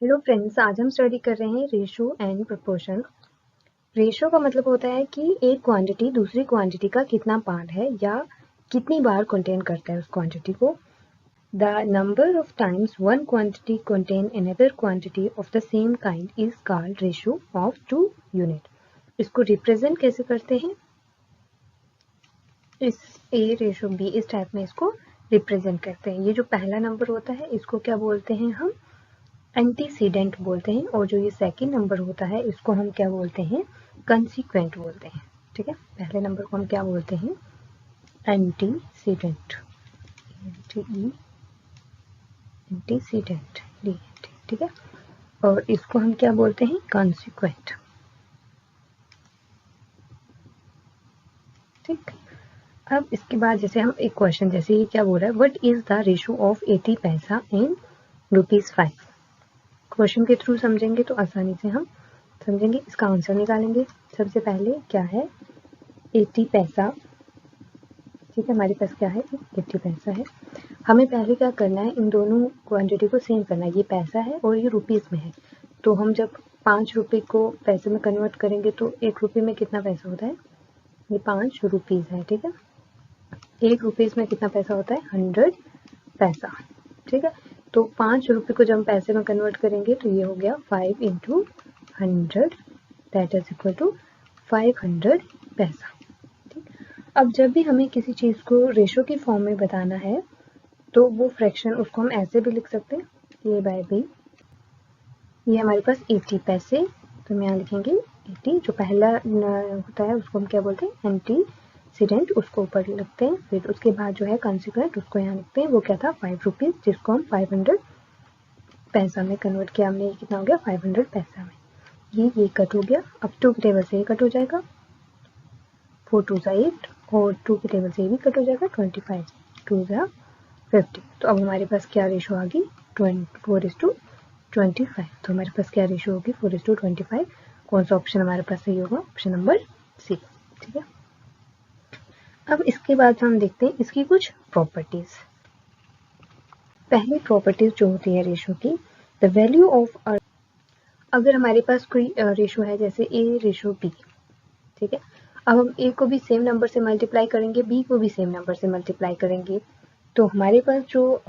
Hello friends, आज हम study कर रहे हैं रेशो एंड प्रोपोर्शन। रेशो का मतलब होता है कि एक क्वांटिटी दूसरी क्वांटिटी का कितना पार्ट है या कितनी बार कंटेन करता है उस क्वांटिटी को। The number of times one quantity contain another quantity of the same kind is called ratio of two unit. इसको रिप्रेजेंट कैसे करते हैं, इस ए रेशो बी इस टाइप में इसको रिप्रेजेंट करते हैं। ये जो पहला नंबर होता है इसको क्या बोलते हैं, हम एंटीसीडेंट बोलते हैं, और जो ये सेकंड नंबर होता है इसको हम क्या बोलते हैं, कंसीक्वेंट बोलते हैं। ठीक है, पहले नंबर को हम क्या बोलते हैं, एंटीसीडेंट, एंटीसीडेंट, ठीक है, और इसको हम क्या बोलते हैं, कंसीक्वेंट। ठीक, अब इसके बाद जैसे हम एक क्वेश्चन, जैसे ये क्या बोल रहा है, what is the ratio of 80 पैसा इन ₹5। क्वेश्चन के थ्रू समझेंगे तो आसानी से हम समझेंगे, इसका आंसर निकालेंगे। सबसे पहले क्या है, 80 पैसा। ठीक है, हमारे पास क्या है, 80 पैसा है। हमें पहले क्या करना है, इन दोनों क्वांटिटी को सेम करना है। ये पैसा है और ये रुपीस में है, तो हम जब 5 रुपये को पैसे में कन्वर्ट करेंगे तो 1 रुपये में कितना पैसा होता है, ये 5 रुपीस है। ठीक है, 1 रुपीस में कितना पैसा होता है, 100 पैसा। ठीक है, तो 5 रुपये को जब हम पैसे में कन्वर्ट करेंगे तो ये हो गया 5 × 100, दैट इज इक्वल टू 500 पैसा। ठीक, अब जब भी हमें किसी चीज़ को रेशो की फॉर्म में बताना है तो वो फ्रैक्शन उसको हम ऐसे भी लिख सकते हैं, A/B। ये हमारे पास 80 पैसे, तो हम यहाँ लिखेंगे 80। जो पहला होता है उसको हम क्या बोलते हैं, एंटीसीडेंट, उसको ऊपर लिखते हैं। फिर उसके बाद जो है कंसीक्वेंट, उसको यहाँ लिखते हैं। वो क्या था, 5 रुपीज़, जिसको हम 500 पैसा में कन्वर्ट किया हमने। ये कितना हो गया, 500 पैसा में। ये कट हो गया। अब 2 की टेबल से ये कट हो जाएगा, 4 2 8, और 2 की टेबल से ये भी कट हो जाएगा, 25 2 50। तो अब हमारे पास क्या रेशो आ गई, 4:25। तो हमारे पास क्या रेशो होगी, 4:25। कौन सा ऑप्शन हमारे पास सही होगा, ऑप्शन नंबर सी। ठीक है, अब इसके बाद हम देखते हैं इसकी कुछ प्रॉपर्टीज। पहली प्रॉपर्टीज जो होती है रेशो की, द वैल्यू ऑफ, अगर हमारे पास कोई रेशो है जैसे A/B, ठीक है, अब हम A को भी सेम नंबर से मल्टीप्लाई करेंगे, B को भी सेम नंबर से मल्टीप्लाई करेंगे, तो हमारे पास जो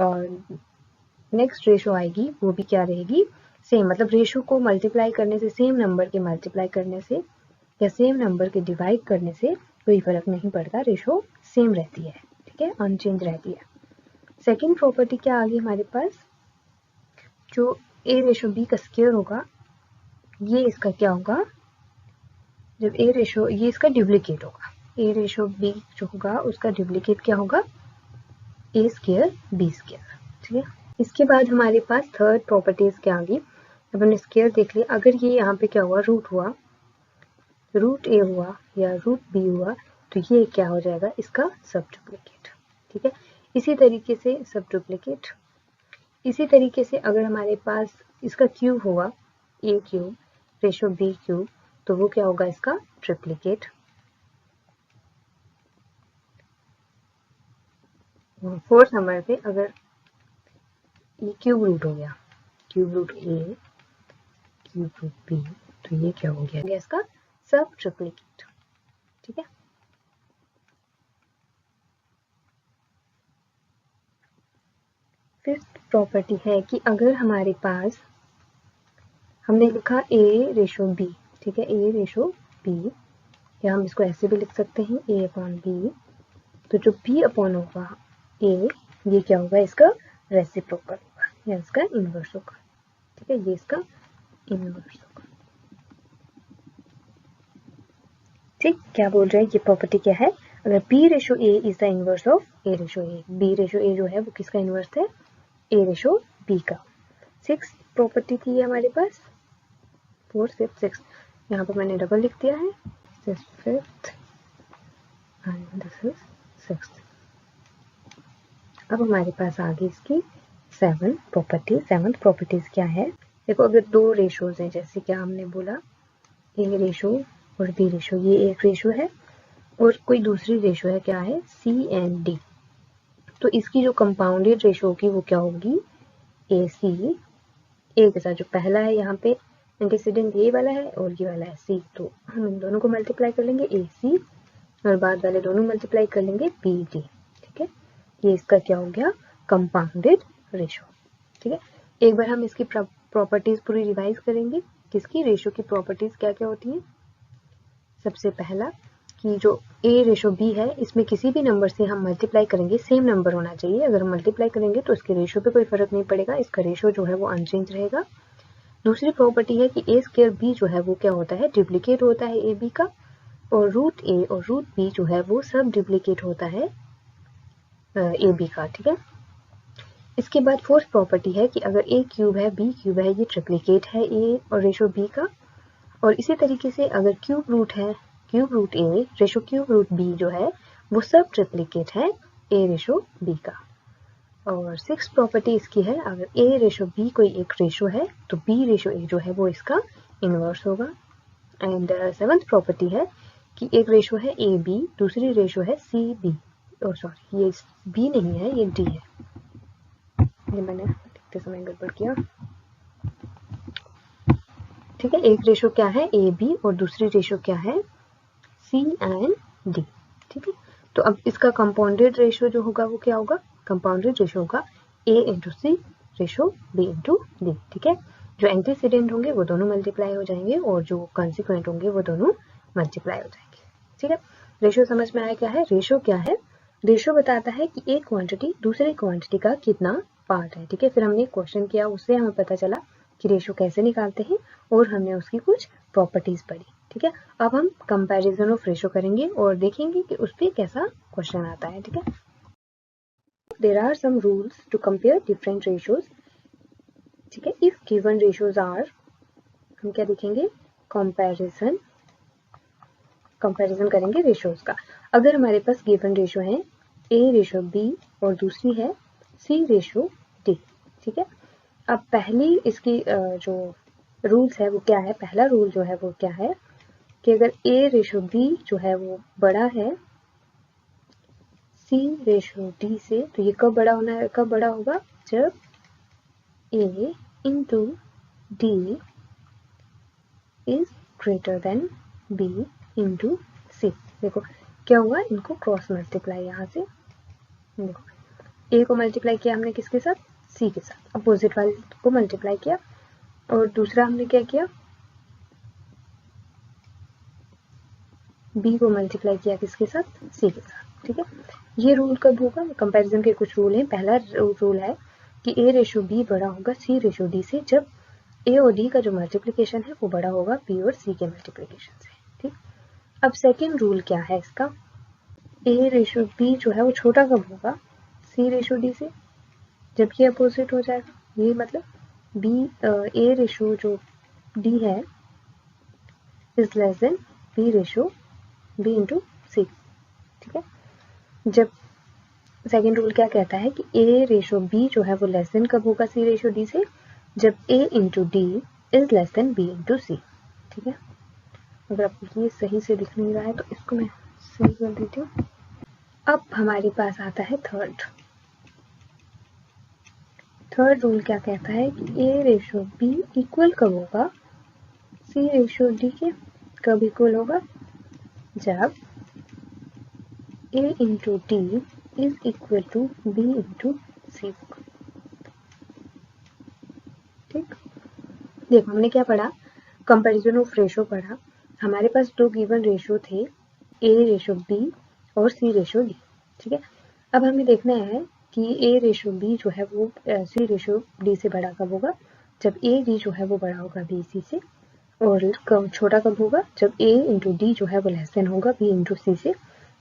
नेक्स्ट रेशो आएगी वो भी क्या रहेगी, सेम। मतलब रेशो को मल्टीप्लाई करने से, सेम नंबर के मल्टीप्लाई करने से या सेम नंबर के डिवाइड करने से कोई फर्क नहीं पड़ता, रेशो सेम रहती है। ठीक है, अनचेंज रहती है। सेकेंड प्रॉपर्टी क्या आ गई हमारे पास, जो A/B का स्क्वायर होगा, ये इसका क्या होगा, जब ये इसका डुप्लीकेट होगा। A/B जो होगा उसका डुप्लीकेट क्या होगा, A² B²। ठीक है, इसके बाद हमारे पास थर्ड प्रॉपर्टीज क्या आ गई। अब हमने स्क्वायर देख लिया, अगर ये यहाँ पे क्या हुआ, रूट हुआ, √A हुआ या √B हुआ, तो ये क्या हो जाएगा, इसका सब डुप्लीकेट। ठीक है, इसी तरीके से सब डुप्लीकेट। इसी तरीके से अगर हमारे पास इसका क्यूब हुआ, A³/B³, तो वो क्या होगा, इसका ट्रिप्लीकेट। फोर्थ नंबर पे अगर ये क्यूब रूट हो गया, cube root A, cube root B, तो ये क्या हो गया, इसका सब ट्रिप्लीकेट। ठीक है, फिफ्थ प्रॉपर्टी है कि अगर हमारे पास, हमने लिखा A/B, ठीक है, A/B, या हम इसको ऐसे भी लिख सकते हैं, A/B, तो जो B/, होगा A, ये क्या होगा, इसका रेसिप्रोकल होगा या इसका इनवर्स होगा। ठीक है, ये इसका इनवर्स होगा। ठीक, क्या बोल रहे हैं, ये प्रॉपर्टी क्या है, अगर B/A is the inverse of A/A, B/A जो है वो किसका इनवर्स है, A/B का। सिक्स प्रॉपर्टी थी हमारे पास, फोर्थ फिफ्थ सिक्स, यहाँ पर मैंने डबल लिख दिया है, this fifth and this is sixth. अब हमारे पास आ गई इसकी सेवंथ प्रॉपर्टी। सेवंथ प्रॉपर्टीज क्या है, देखो अगर दो रेशोज हैं, जैसे क्या हमने बोला, A/, और B/, ये एक रेशो है और कोई दूसरी रेशो है, क्या है, C/D, तो इसकी जो कंपाउंडेड रेशो होगी वो क्या होगी, AC ए के साथ जो पहला है यहाँ पे एंटीसीडेंट ये वाला है और ये वाला है सी, तो हम इन दोनों को मल्टीप्लाई कर लेंगे ए सी और बाद वाले दोनों मल्टीप्लाई कर लेंगे बी डी। ठीक है, ये इसका क्या हो गया, कंपाउंडेड रेशो। ठीक है, एक बार हम इसकी प्रॉपर्टीज पूरी रिवाइज करेंगे। किसकी, रेशो की प्रॉपर्टीज क्या क्या होती हैं। सबसे पहला कि जो ए रेशो बी है, इसमें किसी भी नंबर से हम मल्टीप्लाई करेंगे सेम नंबर होना चाहिए। अगर हम मल्टीप्लाई करेंगे तो इसके रेशो पे कोई फर्क नहीं पड़ेगा, इसका रेशो जो है वो अनचेंज रहेगा। दूसरी प्रॉपर्टी है कि ए स्क्वायर बी जो है वो क्या होता है, डुप्लीकेट होता है ए बी का, और रूट ए और रूट बी जो है वो सब डुप्लीकेट होता है ए बी का। ठीक है, इसके बाद फोर्थ प्रॉपर्टी है कि अगर ए क्यूब है बी क्यूब है, ये ट्रिप्लीकेट है ए और रेशो बी का। और इसी तरीके से अगर क्यूब रूट है, क्यूब रूट ए रेशो क्यूब रूट बी जो है वो सब ट्रिप्लीकेट है ए रेशो बी का। और सिक्स प्रॉपर्टी इसकी है, अगर ए रेशो बी कोई एक रेशो है तो बी रेशो ए जो है वो इसका इनवर्स होगा। एंड सेवंथ प्रॉपर्टी है कि एक रेशो है ए बी, दूसरी रेशो है सी बी, और सॉरी ये बी नहीं है, ये डी है, ये मैंने लिखते समय गड़बड़ किया। ठीक है, एक रेशो क्या है ए बी और दूसरी रेशो क्या है सी एंड डी। ठीक है, तो अब इसका कंपाउंडेड रेशो जो होगा वो क्या होगा, कंपाउंडेड रेशो होगा ए इंटू सी रेशो बी इंटू डी। ठीक है, जो एंटीसीडेंट होंगे वो दोनों मल्टीप्लाई हो जाएंगे और जो कॉन्सिक्वेंट होंगे वो दोनों मल्टीप्लाई हो जाएंगे। ठीक है, रेशो समझ में आया क्या है, रेशो क्या है, रेशो बताता है कि एक क्वांटिटी दूसरे क्वांटिटी का कितना पार्ट है। ठीक है, फिर हमने एक क्वेश्चन किया, उससे हमें पता चला कि रेशो कैसे निकालते हैं और हमने उसकी कुछ प्रॉपर्टीज पढ़ी। ठीक है, अब हम कंपैरिजन ऑफ रेशो करेंगे और देखेंगे कि उस पर कैसा क्वेश्चन आता है। ठीक है, there are some rules to compare different ratios. ठीक है, इफ गिवन रेशोज आर, हम क्या देखेंगे, कंपैरिजन, कंपैरिजन करेंगे रेशोज का। अगर हमारे पास गिवन रेशो है ए रेशो बी और दूसरी है सी रेशो डी। ठीक है, अब पहली इसकी जो रूल्स है वो क्या है, पहला रूल जो है वो क्या है कि अगर ए रेशो बी जो है वो बड़ा है सी रेशो डी से, तो ये कब बड़ा होना है, कब बड़ा होगा, जब A into D is greater than B into C. देखो क्या हुआ, इनको क्रॉस मल्टीप्लाई, यहाँ से देखो ए को मल्टीप्लाई किया हमने किसके साथ, सी के साथ, अपोजिट वाले को मल्टीप्लाई किया, और दूसरा हमने क्या किया, बी को मल्टीप्लाई किया किसके साथ, सी के साथ। ठीक है, ये रूल कब होगा, कंपैरिजन के कुछ रूल हैं। पहला रूल है कि ए रेशो बी बड़ा होगा सी रेशो डी से, जब ए और डी का जो मल्टीप्लिकेशन है वो बड़ा होगा बी और सी के मल्टीप्लिकेशन से। ठीक, अब सेकेंड रूल क्या है इसका, ए रेशो बी जो है वो छोटा कब होगा सी रेशो डी से, जब ये अपोजिट हो जाएगा। ये मतलब बी ए रेशो जो डी है is less than B ratio B into C. ठीक है, जब सेकेंड रूल क्या कहता है कि ए रेशो बी जो है वो लेस देन कब होगा सी रेशो डी से, जब A into D is less than B into C. ठीक है, अगर आपको ये सही से दिख नहीं रहा है तो इसको मैं सही कर देती हूँ। अब हमारे पास आता है थर्ड रूल क्या कहता है कि ए रेशो बी इक्वल कब होगा सी रेशो डी के, कब इक्वल होगा, जब A into D is equal to B into C. ठीक, देखो हमने क्या पढ़ा, कंपैरिजन ऑफ रेशो पढ़ा। हमारे पास दो गिवन रेशो थे ए रेशो बी और सी रेशो डी। ठीक है, अब हमें देखना है कि ए रेशो बी जो है वो सी रेशो डी से बड़ा कब होगा, जब ए डी जो है वो बड़ा होगा बी सी से, और कब छोटा कब होगा, जब ए इंटू डी जो है वो लेस देन होगा बी इंटू सी से,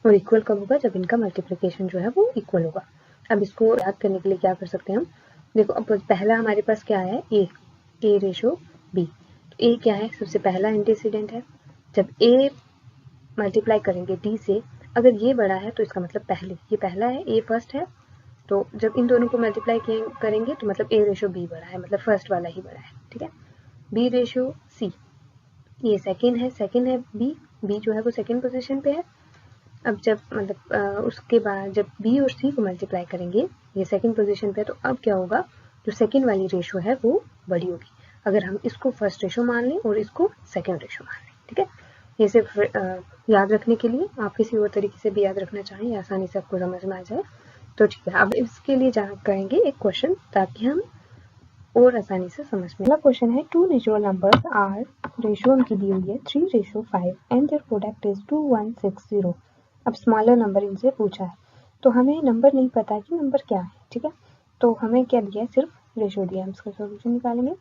और इक्वल कब होगा, जब इनका मल्टीप्लिकेशन जो है वो इक्वल होगा। अब इसको याद करने के लिए क्या कर सकते हैं हम, देखो अब पहला हमारे पास क्या है, ए रेशो बी, तो ए क्या है, सबसे पहला एंटीसीडेंट है। जब ए मल्टीप्लाई करेंगे डी से, अगर ये बड़ा है तो इसका मतलब पहले, ये पहला है, ए फर्स्ट है, तो जब इन दोनों को मल्टीप्लाई करेंगे तो मतलब ए रेशो बी बड़ा है, मतलब फर्स्ट वाला ही बड़ा है। ठीक है, बी रेशो सी, ये सेकेंड है बी जो है वो सेकेंड पोजीशन पे है। अब जब मतलब उसके बाद जब बी और सी को मल्टीप्लाई करेंगे, ये सेकेंड पोजीशन पे है, तो अब क्या होगा, जो सेकेंड वाली रेशो है वो बड़ी होगी, अगर हम इसको फर्स्ट रेशो मान लें और इसको सेकेंड रेशो मान लें। ठीक है, ये सिर्फ याद रखने के लिए, आप किसी और तरीके से भी याद रखना चाहें या आसानी से आपको समझ में आ जाए तो ठीक है। अब इसके लिए जहाँ करेंगे एक क्वेश्चन ताकि हम और आसानी से समझ में। अगला क्वेश्चन है, two natural numbers are, ratio उनकी दी हुई है 3:5 एंड देयर प्रोडक्ट इज 2160। अब स्मॉलर नंबर इनसे पूछा है, तो हमें नंबर नहीं पता कि नंबर क्या है। ठीक है, तो हमें क्या दिया है, सिर्फ रेशो दिया है, हम इसका सोल्यूशन निकालेंगे।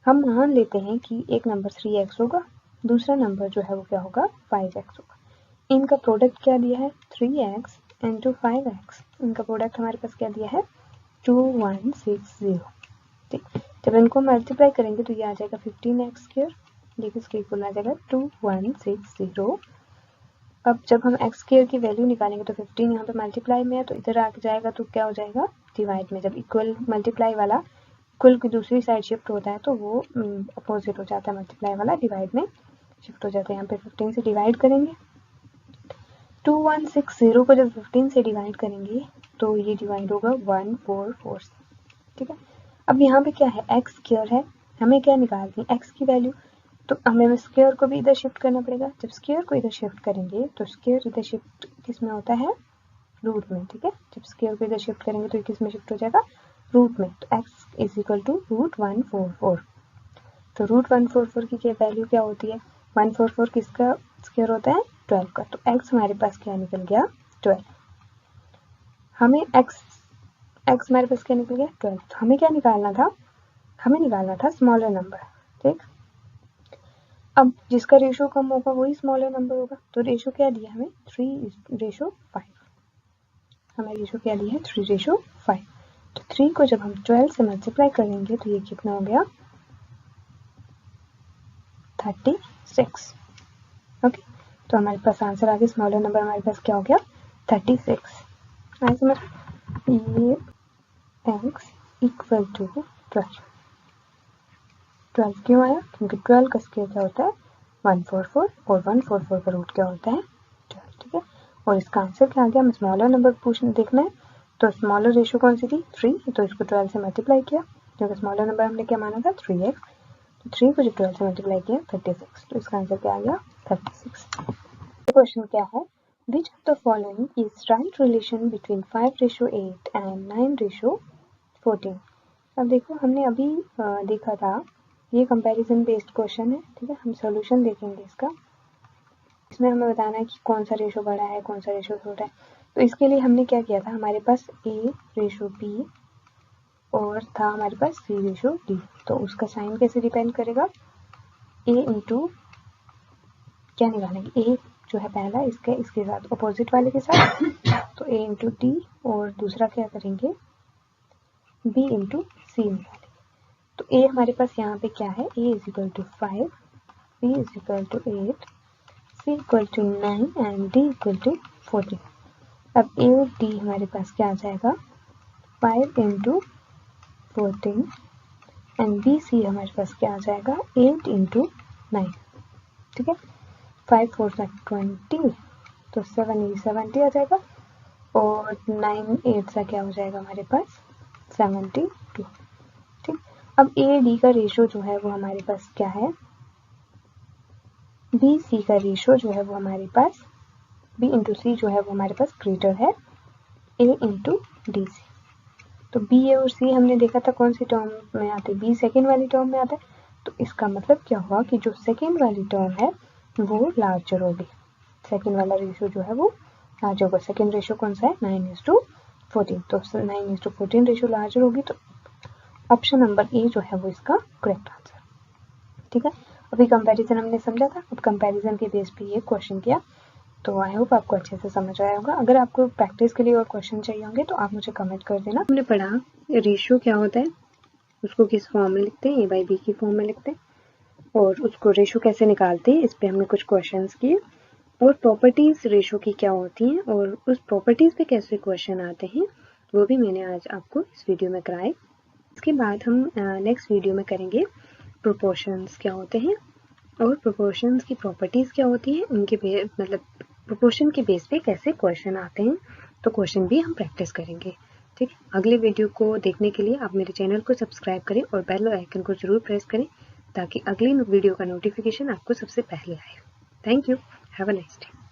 हम मान लेते हैं कि एक नंबर 3x होगा, दूसरा नंबर जो है वो क्या होगा, 5x होगा। इनका प्रोडक्ट क्या दिया है, 3x इंटू 5x। इनका प्रोडक्ट हमारे पास क्या दिया है, 2160। ठीक, जब इनको मल्टीप्लाई करेंगे तो ये आ जाएगा 15x², ये किसके इक्वल आ जाएगा, 2160। अब जब हम x² की वैल्यू निकालेंगे तो 15 यहाँ पे मल्टीप्लाई में है तो इधर आ जाएगा तो क्या हो जाएगा, डिवाइड में। जब इक्वल मल्टीप्लाई वाला इक्वल की दूसरी साइड शिफ्ट होता है तो वो अपोजिट हो जाता है, मल्टीप्लाई वाला डिवाइड में शिफ्ट हो जाता है। यहाँ पे 15 से डिवाइड करेंगे, 2160 को जब 15 से डिवाइड करेंगे तो ये डिवाइड होगा 144 से। ठीक है, अब यहाँ पे क्या है, x² है, हमें क्या निकालनी है, x की वैल्यू, तो हमें स्क्वायर को भी इधर शिफ्ट करना पड़ेगा। जब स्क्वायर को इधर शिफ्ट करेंगे तो स्क्वायर इधर शिफ्ट किस में होता है, रूट में। ठीक है, जब स्क्वायर को इधर शिफ्ट करेंगे तो किस में शिफ्ट हो जाएगा, रूट में। तो x इज इक्वल टू √144। तो √144 की वैल्यू क्या होती है, 144 किसका स्क्वायर होता है, 12 का। तो x हमारे पास क्या निकल गया, 12। हमें x हमारे पास क्या निकल गया, 12। तो हमें क्या निकालना था, हमें निकालना था स्मॉलर नंबर। ठीक, अब जिसका रेशो कम होगा वही स्मॉलर नंबर होगा। तो रेशो क्या दिया हमें, 3:5। हमें रेशो क्या दिया है, 3:5। तो 3 को जब हम 12 से मल्टीप्लाई करेंगे तो ये कितना हो गया, 36। ओके, तो हमारे पास आंसर आ गया, स्मॉलर नंबर हमारे पास क्या हो गया, 36। आए समझ, ये x इक्वल टू 12। 12 क्यों आया, क्योंकि 12 का स्क्वायर क्या होता है, 144, और 144 का रूट क्या होता है, 12। ठीक है, और इसका आंसर क्या आ गया, हमें स्मॉलर नंबर पूछना देखना है। तो स्मॉलर रेशो कौन सी थी, 3, तो इसको 12 से मल्टीप्लाई किया, क्योंकि स्मॉलर नंबर हमने क्या माना था, 3x। तो 3 को जब 12 से मल्टीप्लाई किया 36, तो इसका आंसर क्या आ गया, 36। क्वेश्चन क्या है, which of the following is right relation between 5:8 and 9:14। अब देखो, हमने अभी देखा था, ये कंपैरिजन बेस्ड क्वेश्चन है। ठीक है, हम सॉल्यूशन देखेंगे इसका, इसमें हमें बताना है कि कौन सा रेशो बड़ा है, कौन सा रेशो छोटा है। तो इसके लिए हमने क्या किया था, हमारे पास A:B और था हमारे पास C:D। तो उसका साइन कैसे डिपेंड करेगा, A इंटू क्या निकालेंगे, A जो है पहला इसके साथ अपोजिट वाले के साथ, तो A इंटू D, और दूसरा क्या करेंगे, B इंटू C निकालेंगे। तो A हमारे पास यहाँ पे क्या है, A is equal to 5, B is equal to 8, C equal to 9 and D equal to 14। अब A और D हमारे पास क्या आ जाएगा, 5 इंटू 14 एंड B C हमारे पास क्या आ जाएगा, 8 इंटू 9। ठीक है, 5 4 20, तो 7 70 आ जाएगा, और 9 8 सा क्या हो जाएगा हमारे पास, 72। ठीक, अब A D का रेशो जो है वो हमारे पास क्या है, B C का रेशो जो है वो हमारे पास, B इंटू C जो है वो हमारे पास ग्रेटर है A इंटू D से। तो B और C हमने देखा था कौन सी टर्म में आते हैं, B सेकेंड वाली टर्म में आता है। तो इसका मतलब क्या हुआ कि जो सेकेंड वाली टर्म है वो लार्जर होगी, सेकेंड वाला रेशो जो है वो लार्जर होगा। सेकेंड रेशो कौन सा है, 9:14। तो 9:14 रेशो लार्जर होगी, तो ऑप्शन नंबर ए जो है वो इसका करेक्ट आंसर। ठीक है, अभी कंपैरिजन हमने समझा था, अब कंपैरिजन के बेस पे ये क्वेश्चन किया। तो आई होप आपको अच्छे से समझ आया होगा। अगर आपको प्रैक्टिस के लिए और क्वेश्चन चाहिए होंगे तो आप मुझे कमेंट कर देना। हमने पढ़ा रेशियो क्या होता है, उसको किस फॉर्म में लिखते हैं, A/B की फॉर्म में लिखते हैं, और उसको रेशियो कैसे निकालते हैं, इस पे हमने कुछ क्वेश्चंस किए, और प्रॉपर्टीज रेशियो की क्या होती हैं और उस प्रॉपर्टीज पे कैसे क्वेश्चन आते हैं वो भी मैंने आज आपको इस वीडियो में कराए। इसके बाद हम नेक्स्ट वीडियो में करेंगे प्रोपोर्शंस क्या होते हैं और प्रोपोर्शंस की प्रॉपर्टीज क्या होती हैं, उनके मतलब प्रोपोर्शन के बेस पे कैसे क्वेश्चन आते हैं, तो क्वेश्चन भी हम प्रैक्टिस करेंगे। ठीक है, अगले वीडियो को देखने के लिए आप मेरे चैनल को सब्सक्राइब करें और बेल आइकन को जरूर प्रेस करें ताकि अगली वीडियो का नोटिफिकेशन आपको सबसे पहले आए। Thank you, have a nice day.